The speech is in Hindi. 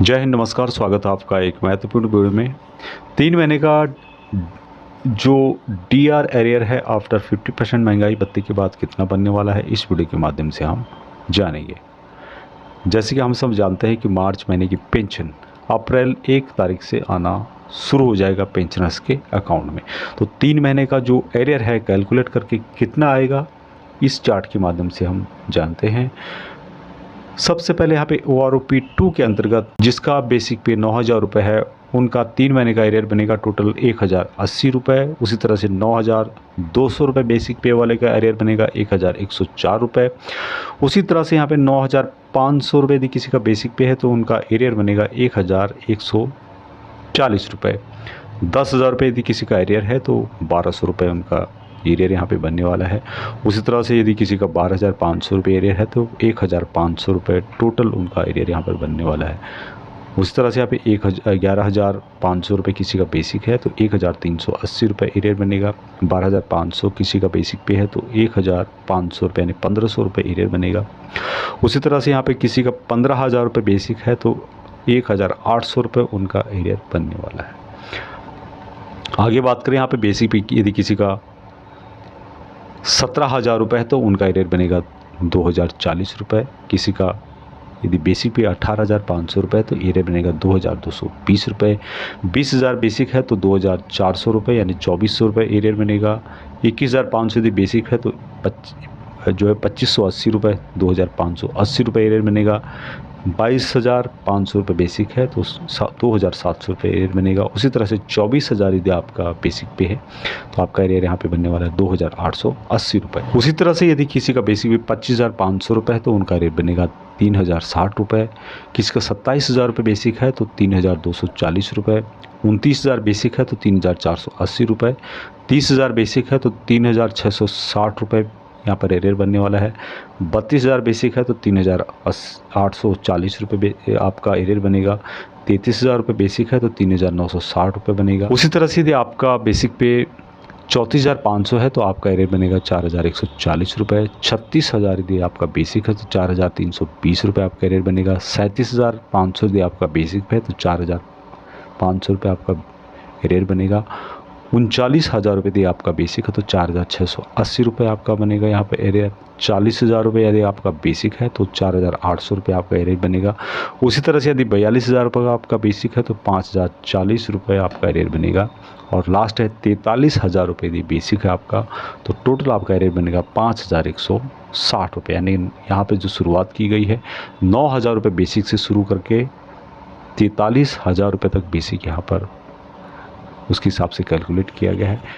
जय हिंद, नमस्कार। स्वागत है आपका एक महत्वपूर्ण वीडियो में। 3 महीने का जो डीआर एरियर है आफ्टर 50% महंगाई भत्ते के बाद कितना बनने वाला है, इस वीडियो के माध्यम से हम जानेंगे। जैसे कि हम सब जानते हैं कि मार्च महीने की पेंशन अप्रैल 1 तारीख से आना शुरू हो जाएगा पेंशनर्स के अकाउंट में। तो 3 महीने का जो एरियर है कैलकुलेट करके कितना आएगा, इस चार्ट के माध्यम से हम जानते हैं। सबसे पहले यहाँ पे OROP 2 के अंतर्गत जिसका बेसिक पे 9,000 रुपये है, उनका 3 महीने का एरियर बनेगा टोटल 1,080 रुपये। उसी तरह से 9,200 रुपये बेसिक पे वाले का एरियर बनेगा 1,104 रुपये। उसी तरह से यहाँ पे 9,500 रुपये यदि किसी का बेसिक पे है तो उनका एरियर बनेगा 1,140 रुपये। 10,000 रुपये यदि किसी का एरियर है तो 1,200 रुपये उनका एरियर यहाँ पे बनने वाला है। उसी तरह से यदि किसी का 12,500 रुपये एरियर है तो 1,500 रुपये टोटल उनका एरियर यहाँ पर बनने वाला है। उसी तरह से यहाँ पे 11,500 रुपये किसी का बेसिक है तो 1,380 रुपये एरियर बनेगा। 12,500 किसी का बेसिक पे है तो 1,500 रुपये यानी 1,500 रुपये एरियर बनेगा। उसी तरह से यहाँ पे किसी का 15,000 रुपये बेसिक है तो 1,800 रुपये उनका एरियर बनने वाला है। आगे बात करें यहाँ पे बेसिक पे, यदि किसी का 17,000 रुपये है तो उनका एरियर बनेगा 2,040 रुपये। किसी का यदि बेसिक पे 18,500 रुपये तो एरियर बनेगा 2,220 रुपये। 20,000 बेसिक है तो 2,400 रुपये यानी 2,400 रुपये एरियर बनेगा। 21,500 यदि बेसिक है तो 2,580 रुपये, 2,580 रुपये एरियर बनेगा। 22,500 रुपये बेसिक है तो 2,700 रुपये एरियर बनेगा। उसी तरह से 24,000 यदि आपका बेसिक पे है तो आपका एरियर यहाँ पे बनने वाला है 2,880 रुपये। उसी तरह से यदि किसी का बेसिक पे 25,500 रुपये है तो उनका एरियर बनेगा 3,060 रुपये। किसी का 27,000 रुपये बेसिक है तो 3,240 रुपये। 29,000 बेसिक है तो 3,480 रुपये। 30,000 बेसिक है तो 3,660 रुपये यहाँ पर एरियर बनने वाला है। 32,000 बेसिक है तो 3,840 रुपये आपका एरियर बनेगा। 33,000 रुपये बेसिक है तो 3,960 रुपये बनेगा। उसी तरह से यदि आपका बेसिक पे 34,500 है तो आपका एरियर बनेगा 4,140 रुपये। 36,000 यदि आपका बेसिक है तो 4,320 रुपये आपका एरियर बनेगा। 37,500 यदि आपका बेसिक है तो 4,500 रुपये आपका एरियर बनेगा। 39,000 रुपये यदि आपका बेसिक है तो 4,680 रुपये आपका बनेगा यहाँ पर एरियर। 40,000 रुपये यदि आपका बेसिक है तो 4,800 रुपये आपका एरियर बनेगा। उसी तरह से यदि 42,000 रुपये का आपका बेसिक है तो 5,040 रुपये आपका एरियर बनेगा। और लास्ट है 43,000 रुपये यदि बेसिक है आपका तो टोटल आपका एरियर बनेगा 5,160 रुपये। यानी यहाँ पे जो शुरुआत की गई है 9,000 रुपये बेसिक से शुरू करके 43,000 रुपये तक बेसिक यहाँ पर उसके हिसाब से कैलकुलेट किया गया है।